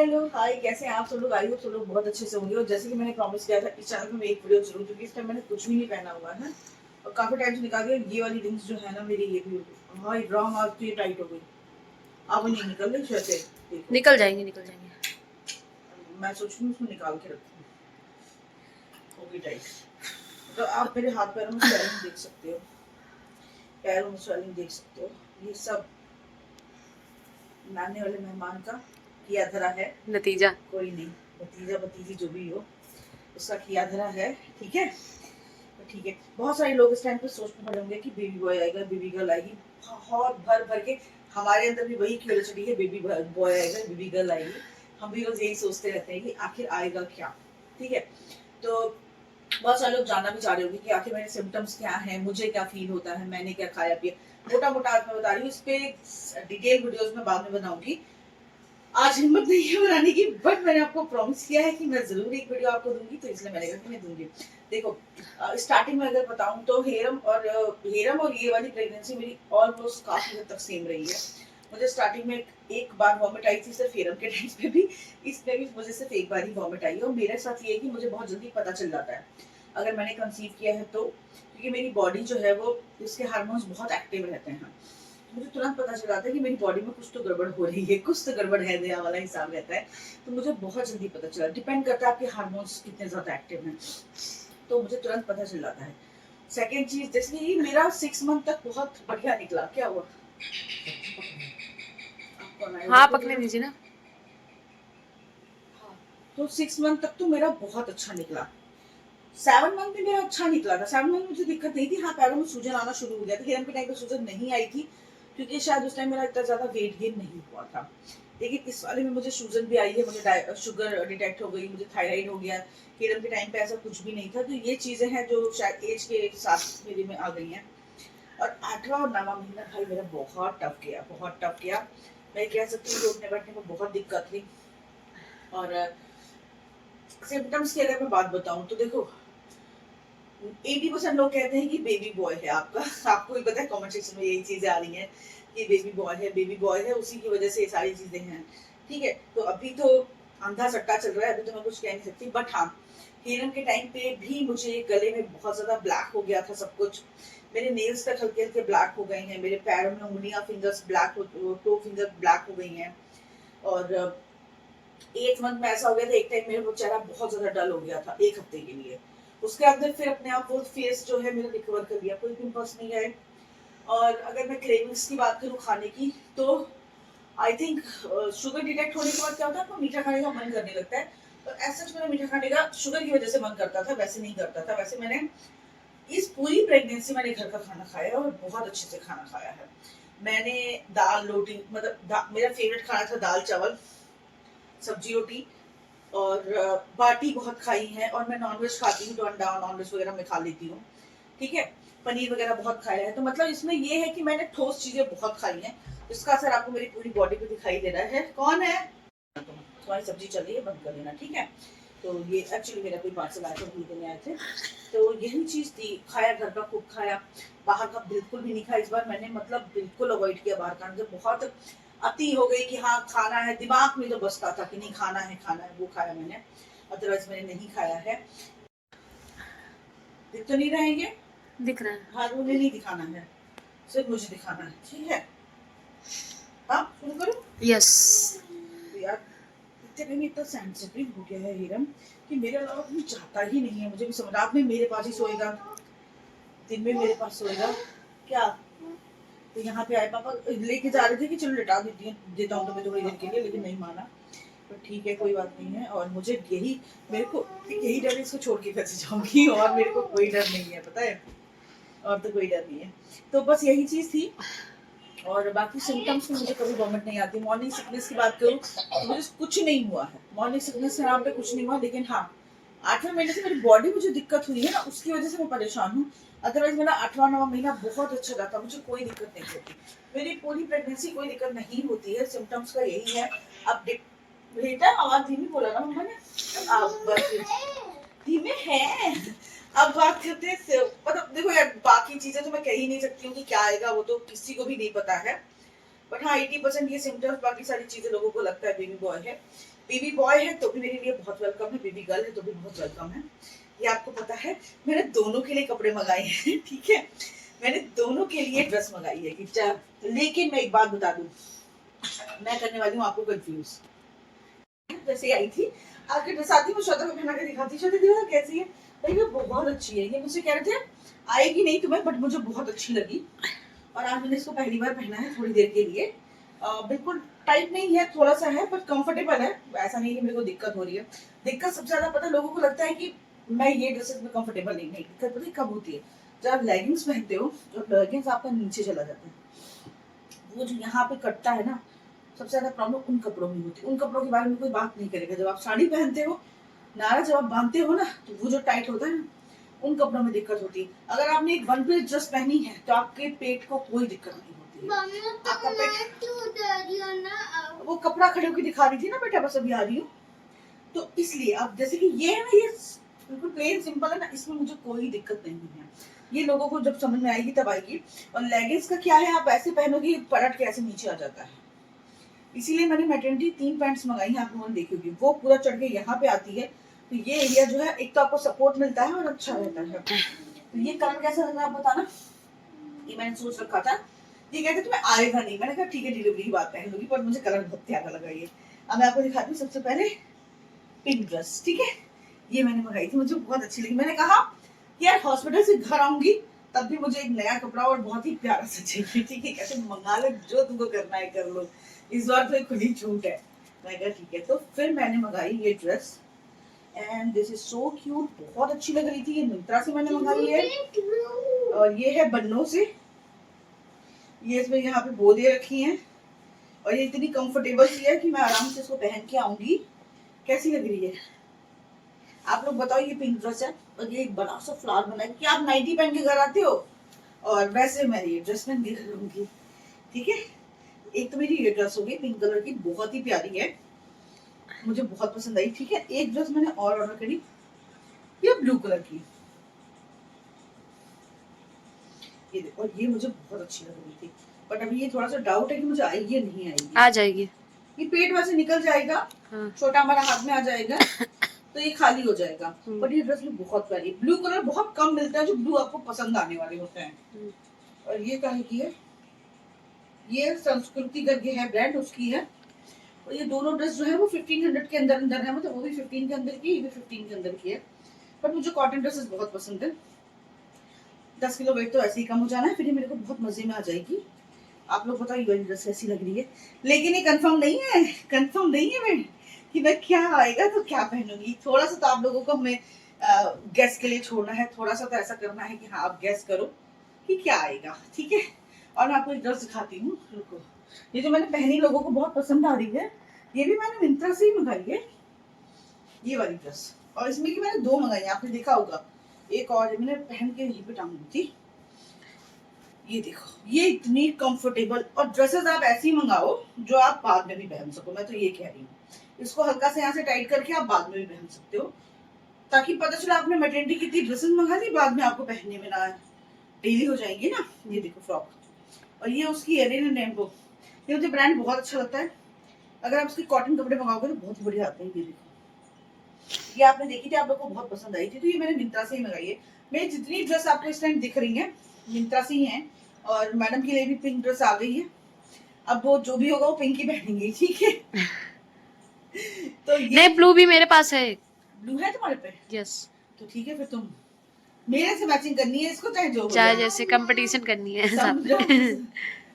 Hello hi, कैसे हैं आप सब लोग? आई होप सब लोग बहुत अच्छे से होंगे। और जैसे कि मैंने प्रॉमिस किया था इस चैनल पे मैं एक वीडियो जरूर, क्योंकि इस टाइम मैंने कुछ भी नहीं पहना हुआ है और काफी टाइम से निकाल दिया। ये वाली जींस जो है ना मेरी, ये भी हाँ रॉन्ग, आज तो ये टाइट हो गई, अब नहीं निकल रही शर्टें। देखो निकल जाएंगे निकल जाएंगे। मैं सोच रही हूँ उसको निकाल के रखूँ, हो गई टाइट। तो आप मेरे हाथ पैरों में स्वेलिंग देख सकते हो, पैरों में स्वेलिंग देख सकते हो। ये सब लाने वाले मेहमान का किया धरा है, नतीजा कोई नहीं, भतीजा भतीजी जो भी हो उसका किया धरा है। ठीक है, तो ठीक है। बहुत सारे लोग इस टाइम पे सोचने पड़े होंगे कि बेबी बॉय आएगा, बेबी गर्ल आएगी। बहुत भर भर के हमारे अंदर भी वही क्यूरियोसिटी है, बेबी बॉय आएगा, बेबी गर्ल आएगी। हम भी रोज यही सोचते रहते हैं कि आखिर आएगा क्या। ठीक है, तो बहुत सारे लोग जानना भी चाह रहे होंगे कि आखिर मेरे सिम्टम्स क्या हैं, मुझे क्या फील होता है, मैंने क्या खाया पिया। मोटा मोटा आज मैं बता रही हूँ, इस पे डिटेल वीडियोस में बाद में बनाऊंगी। आज हिम्मत नहीं है बनाने की, बट मैंने आपको प्रॉमिस किया है कि मैं जरूर एक वीडियो आपको दूंगी, तो इसलिए मैंने कहा कि मैं दूंगी। देखो स्टार्टिंग में अगर बताऊं तो हेरम और ये वाली प्रेगनेंसी मेरी ऑलमोस्ट काफी हद तक सेम रही है। मुझे स्टार्टिंग में एक बार वॉमिट आई थी, सिर्फ हेरम के टाइम पे भी। इसमें भी मुझे सिर्फ एक बार ही वॉमिट आई है। और मेरे साथ ये है कि मुझे बहुत जल्दी पता चल जाता है अगर मैंने कंसीव किया है तो, क्योंकि मेरी बॉडी जो है वो, इसके हार्मोन्स बहुत एक्टिव रहते हैं। मुझे तुरंत पता चल जाता है कि मेरी बॉडी में कुछ तो गड़बड़ हो रही है, कुछ तो गड़बड़ है, नया वाला हिसाब रहता है। तो मुझे बहुत जल्दी पता चला, डिपेंड करता है आपके हार्मोन्स कितने ज्यादा एक्टिव हैं, तो मुझे तुरंत पता चल जाता है। सेकेंड चीज, जैसे कि मेरा 6 मंथ तक बहुत बढ़िया निकला। क्या हुआ? हाँ पकने दीजिए ना। हाँ, तो 6 मंथ तक तो मेरा बहुत अच्छा निकला। 7 मंथ में मेरा अच्छा निकला था। 7 मंथ में मुझे दिक्कत नहीं थी। हाँ, पैरों में सूजन आना शुरू हो गया था। हिरन के टाइम पे सूजन नहीं आई थी, क्योंकि शायद उस टाइम मेरा इतना ज्यादा वेट गेन नहीं हुआ था। लेकिन इस वाले में मुझे सूजन भी आई है, मुझे शुगर डिटेक्ट हो गई, मुझे थायराइड हो गया। हिरन के टाइम पे ऐसा कुछ भी नहीं था। तो ये चीजें हैं जो शायद एज के साथ मेरे में आ गई हैं। और 8वां और 9वां महीना भाई मेरा बहुत टफ गया, बहुत टफ गया। मैं कह सकती हूँ कि उठने बैठने में बहुत दिक्कत थी। और सिम्टम्स की अगर मैं बात बताऊं तो देखो, 80% लोग कहते हैं कि बेबी बॉय है आपका। आपको भी पता है, कमेंट सेक्शन में यही चीजें आ रही हैं कि बेबी बॉय है, बेबी बॉय है, उसी की वजह से ये सारी चीजें हैं। ठीक है, तो अभी तो अंधा सट्टा चल रहा है, अभी तो मैं कुछ कह नहीं सकती। बट हाँ, हीरन के टाइम पे भी मुझे गले में बहुत ज्यादा ब्लैक हो गया था सब कुछ। मेरे नेल्स तक हल्के हल्के ब्लैक हो गए हैं, मेरे पैरों में उंगलियां, फिंगर्स ब्लैक हो, टो फिंगर ब्लैक हो गई हैं। और 8 मंथ में ऐसा हो गया था, एक टाइम मेरा चेहरा बहुत ज्यादा डल हो गया था 1 हफ्ते के लिए। उसके अंदर फिर अपने आप वो फेस जो है मेरा रिकवर कर लिया, कोई पिंपल्स नहीं आए। और अगर मैं क्रेविंग्स की बात करूँ खाने की, तो आई थिंक शुगर डिटेक्ट होने के बाद क्या होता है, आपको मीठा खाने का मन करने लगता है। तो ऐसा मेरा मीठा खाने का शुगर की वजह से मन करता था, वैसे नहीं करता था। वैसे मैंने इस पूरी प्रेगनेंसी मैंने घर का खाना खाया और बहुत अच्छे से खाना खाया है। मैंने दाल रोटी, मतलब मेरा फेवरेट खाना था दाल चावल, सब्जी रोटी। और बाटी बहुत खाई है। और मैं नॉनवेज खाती हूँ तो अंडा नॉनवेज वगैरह मैं खा लेती हूँ। ठीक है, पनीर वगैरह बहुत खाया है। तो मतलब इसमें ये है कि मैंने ठोस चीजें बहुत खाई हैं, जिसका असर आपको मेरी पूरी बॉडी पे दिखाई दे रहा है। कौन है? तुम्हारी सब्जी चल रही है, बंद कर लेना। ठीक है, तो ये एक्चुअली मेरा कोई पार्सल आया था, वही देने आए थे। तो यही चीज थी, खाया घर का खूब खाया, बाहर का बिल्कुल भी नहीं खाया इस बार मैंने। मतलब बिल्कुल अवॉइड किया बाहर का। जब बहुत अति हो गई कि हाँ खाना है, दिमाग में जो बसता था कि नहीं खाना है खाना है, वो खाया मैंने। अदरवाइज मैंने नहीं खाया है। दिख तो नहीं रहेंगे? दिख रहा है। हाँ, उन्हें नहीं दिखाना है, सिर्फ मुझे दिखाना है। ठीक है, हाँ शुरू करूँ? यस। तो यार इतने में इतना सेंसिटिव हो गया है हिरन कि मेरे अलावा कोई चाहता ही नहीं है मुझे भी समझ। रात में मेरे पास ही सोएगा, दिन में मेरे पास सोएगा। क्या? तो यहाँ पे आए पापा लेके जा रहे थे कि चलो लिटा देता हूँ तुम्हें थोड़ी देर के लिए, लेकिन नहीं माना। तो ठीक है, कोई बात नहीं है। और मुझे यही, मेरे को यही डर है इसको छोड़ के कैसे जाऊंगी। और मेरे को कोई डर नहीं है, पता है, और तो कोई डर नहीं है। तो बस यही चीज थी। और बाकी सिम्टम्स में मुझे कभी वॉमिट नहीं आती। मॉर्निंग सिकनेस की बात करूँ तो मुझे कुछ नहीं हुआ है, मॉर्निंग सिकनेस के नाम पे कुछ नहीं हुआ। लेकिन हाँ, 8वें महीने से मेरी बॉडी में जो दिक्कत हुई है ना, उसकी वजह से मैं परेशान हूँ। अदरवाइज मेरा 8वां 9वां महीना बहुत अच्छा जाता, मुझे कोई दिक्कत नहीं होती। मेरी पूरी प्रेगनेंसी कोई दिक्कत नहीं होती है। सिम्टम्स का यही है। अब बेटा आवाज धीमी बोला ना मम्मा ने, धीमे है। अब बात करते हैं, मतलब देखो यार, बाकी चीजें तो मैं कह ही नहीं सकती हूँ कि क्या आएगा, वो तो किसी को भी नहीं पता है। बट हाँ 80% ये सिम्टम्स, बाकी सारी चीजें लोगों को लगता है बेबी बॉय है। बेबी बॉय है तो भी मेरे लिए बहुत वेलकम है, बेबी गर्ल है तो भी बहुत वेलकम है। ये आपको पता है मैंने दोनों के लिए कपड़े मंगाए हैं ठीक है, मैंने दोनों के लिए ड्रेस मंगाई है कि क्या। लेकिन मैं एक बात बता दूं, मैं करने वाली हूँ आपको कंफ्यूज। जैसे आई थी आके ड्रेस आती, मैं श्वेता को पहना के दिखाती, श्वेता देखो कैसी है, भाई ये बहुत अच्छी है। ये मुझसे कह रहे थे आएगी नहीं तुम्हें, बट मुझे बहुत अच्छी लगी और आज मैंने इसको पहली बार पहना है थोड़ी देर के लिए। बिल्कुल टाइट नहीं है, थोड़ा सा है बट कंफर्टेबल है, ऐसा नहीं है मेरे को दिक्कत हो रही है। दिक्कत सबसे ज्यादा पता लोगों को लगता है कि मैं ये ड्रेसेस में कंफर्टेबल नहीं, दिक्कत पता कब होती है, जब आप लेगिंग्स पहनते हो, जब लेगिंग्स आपका नीचे चला जाता है, वो जो यहाँ पे कटता है ना, सबसे ज्यादा प्रॉब्लम उन कपड़ों में होती है। उन कपड़ों के बारे में कोई बात नहीं करेगा। जब आप साड़ी पहनते हो, नारा जब आप बांधते हो ना, तो वो जो टाइट होता है ना, उन कपड़ों में दिक्कत होती है। अगर आपने एक वन पीस ड्रेस पहनी है तो आपके पेट को कोई दिक्कत नहीं होती है। आपका पेट वो कपड़ा खड़े होकर दिखा रही थी ना बेटा, बस अभी आ रही हूँ। तो इसलिए अब जैसे कि ये है ना, ये बिल्कुल प्लेन सिंपल है ना, इसमें मुझे कोई दिक्कत नहीं है। ये लोगों को जब समझ में आएगी तब आएगी। और लेगिंग्स का क्या है, आप ऐसे पहनोगे पलट के ऐसे नीचे आ जाता है, इसीलिए मैंने मैटरनिटी 3 पैंट्स मंगाई है, आप लोगों ने देखी होगी, वो पूरा चढ़ के यहाँ पे आती है। तो ये एरिया जो है, एक तो आपको सपोर्ट मिलता है और अच्छा रहता है। तो ये कलर कैसा लग रहा है आप बताना। ये मैंने सोच रखा था, ये कहते तुम्हें आएगा नहीं, मैंने कहा ठीक है डिलीवरी की बात पहन लूंगी, पर मुझे कलर बहुत प्यारा लगा ये। अब मैं आपको दिखाती हूँ सबसे पहले पिंक ड्रेस, ठीक है। ये मैंने मंगाई थी, मुझे बहुत अच्छी लगी। मैंने कहा यार हॉस्पिटल से घर आऊंगी तब भी मुझे एक नया कपड़ा और बहुत ही प्यारा सा चाहिए, ठीक है, कैसे मंगा लो, जो तुमको करना है कर लो, इस बार तो एक खुली छूट है। मैं कहा ठीक है, तो फिर मैंने मंगाई ये dress and this is so cute, बहुत अच्छी लग रही थी। ये मिंत्रा से मैंने मंगाई है और ये है बन्नों से। ये इसमें यहाँ पे बोले रखी हैं और ये इतनी कंफर्टेबल सी है कि मैं आराम से इसको पहन के आऊंगी। कैसी लग रही है आप लोग बताओ। ये पिंक ड्रेस है और ये एक बड़ा सा फ्लावर बना है कि आप नाइटी पहन के घर आते हो और वैसे मैं ये ड्रेस पहन के घर आऊंगी, ठीक है। एक तो मेरी ये ड्रेस होगी पिंक कलर की, बहुत ही प्यारी है, मुझे बहुत पसंद आई, ठीक है। एक ड्रेस मैंने और ऑर्डर करी, ये ब्लू कलर की, ये देखो, और ये मुझे बहुत अच्छी लग रही थी। बट अभी ये थोड़ा सा डाउट है कि मुझे आएगी या नहीं आएगी। आ जाएगी, ये पेट वैसे निकल जाएगा, हाँ। छोटा हमारा हाथ में आ जाएगा तो ये खाली हो जाएगा। बट ये ड्रेस भी बहुत प्यारी, ब्लू कलर बहुत कम मिलता है जो ब्लू आपको पसंद आने वाले होते हैं। और ये काहे की है, ये संस्कृति करके है ब्रांड, उसकी है। और ये दोनों ड्रेस जो है वो 1500 के अंदर अंदर है, मतलब वो भी 15 के अंदर की, ये भी 15 के अंदर की है। पर मुझे कॉटन ड्रेसेस बहुत पसंद है। 10 किलो वेट तो ऐसे ही कम हो जाना है, फिर ये मेरे को बहुत मजे में आ जाएगी। आप लोग बताओ ये ड्रेस कैसी लग रही है। लेकिन ये कंफर्म नहीं है, कंफर्म नहीं है मैं कि मैं क्या आएगा तो क्या पहनूंगी। थोड़ा सा तो आप लोगों को हमें गेस के लिए छोड़ना है, थोड़ा सा तो ऐसा करना है कि हाँ आप गेस करो कि क्या आएगा, ठीक है। और मैं आपको एक ड्रेस दिखाती हूँ, रुको। ये जो मैंने पहनी लोगों को बहुत पसंद आ रही है, ये भी मैंने मिंत्रा से ही मंगाई है, ये वाली ड्रेस। और इसमें की मैंने 2 मंगाई, आपने देखा होगा, एक और मैंने पहन के यहीं पे टांगी थी। ये देखो, ये इतनी कंफर्टेबल, और ड्रेसेस आप ऐसी मंगाओ जो आप बाद में भी पहन सको, मैं तो ये कह रही हूँ। इसको हल्का से यहाँ से टाइट करके आप बाद में भी पहन सकते हो, ताकि पता चला आपने मैटरनिटी की 3 ड्रेसेस मंगा ली, बाद में आपको पहनने में ना डेली हो जाएंगी ना। ये देखो फ्रॉक, और ये उसकी एरिन एंड रेनबो, ये मुझे ब्रांड बहुत अच्छा लगता है। अगर आप उसके कॉटन कपड़े मंगाओगे तो बहुत बढ़िया आते हैं। ये देखो, ये आपने देखी थी, आप लोग को बहुत पसंद आई थी, तो ये मैंने मिंत्रा से ही मंगाई है। मेरी जितनी ड्रेस आपको इस टाइम दिख रही है मिंत्रा से ही है। और मैडम के लिए भी पिंक ड्रेस आ गई है, अब वो जो भी होगा वो पिंक ही पहनेंगे, ठीक है। तो ये नहीं, ब्लू भी मेरे पास है। ब्लू है तुम्हारे पे? यस। तो ठीक है, फिर तुम मेरे से मैचिंग करनी है इसको, चाहे जो हो चाहे जैसे कंपटीशन करनी है समझो।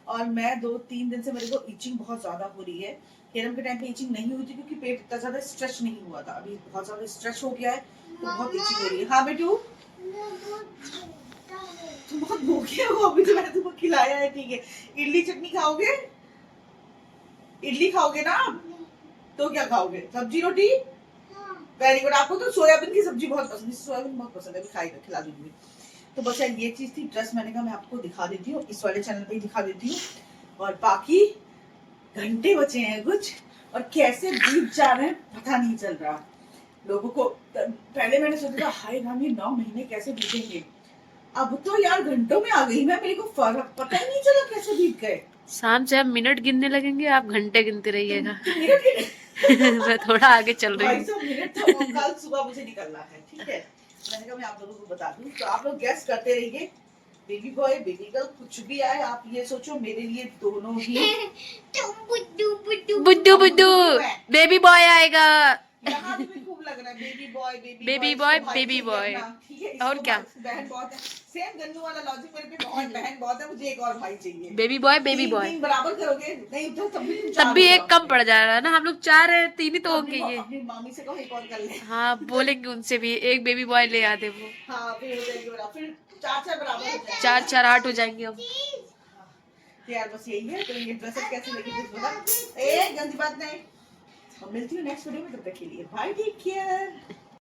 और मैं 2-3 दिन से मेरे को इचिंग बहुत ज्यादा हो रही है। केरम के टाइम पे इचिंग नहीं हुई थी क्योंकि पेट इतना ज्यादा स्ट्रेच नहीं हुआ था, अभी बहुत ज्यादा स्ट्रेच हो गया है तो बहुत इचिंग हो रही है। हाँ बेटू, तुम बहुत भूखे हो, अभी तो मैंने तुमको खिलाया है, ठीक है। इडली चटनी खाओगे? इडली खाओगे ना? तो क्या खाओगे, सब्जी रोटी? Very good. आपको तो सोयाबीन की सब्जी बहुत पसंद है, सोयाबीन बहुत पसंद है, खाएगा, खिला दूंगी। तो बस यार ये चीज थी, ड्रेस मैंने कहा मैं आपको दिखा देती हूँ, इस वाले चैनल पे ही दिखा देती हूँ। और बाकी घंटे बचे हैं कुछ, और कैसे बीत जा रहे हैं पता नहीं चल रहा लोगों को। पहले मैंने सोचा था हाय राम, ये 9 महीने कैसे बीतेंगे, अब तो यार घंटों में आ गई मैं, मेरे को फर्क पता ही नहीं चला कैसे बीत गए। शाम से हम मिनट गिनने लगेंगे, आप घंटे गिनते रहिएगा। तुम मिनट के मैं थोड़ा आगे चल रही भाई हूँ। साहब मिनट तो कल सुबह मुझे निकलना है, ठीक है। मैंने कहा मैं आप लोगों को बता दूं, तो आप लोग गेस करते रहिए। बेबी बॉय बेबी गर्ल कुछ भी आए, आप ये सोचो मेरे लिए दोनों ही बुड्डू बुड्डू बेबी बॉय आएगा। यहाँ भी खूब लग रहा है बेबी बॉय बेबी इसको बॉय भाई बेबी चाहिए बॉय। अपना, ठीक है। और इसको क्या? बहन बहुत है, सेम गन्नू वाला लॉजिक मेरे पे, बहुत बहन बहुत है, मुझे एक और भाई चाहिए। बेबी बॉय बेबी तीन बॉय। तीन बराबर करोगे नहीं तो तब भी तुम तब चार भी हो एक कम जाओगे। पड़ जा रहा है ना, हम लोग 4 है, 3 ही तो तो होंगे ये। अपनी मामी से कहो एक और कर ले। हाँ बोलेंगे उनसे भी, एक बेबी बॉय ले आते वो। हाँ फिर हो जाएगी बराबर, फिर चार चार बराबर हो जाएंगे। 4 4 8 हो जाएंगे हम। तो यार बस यही है, तो ये ड्रेसेस कैसे लगी कुछ बता। ए गंदी बात नहीं। और मिलती हूँ नेक्स्ट वीडियो में, तब तक के लिए बाय, टेक केयर।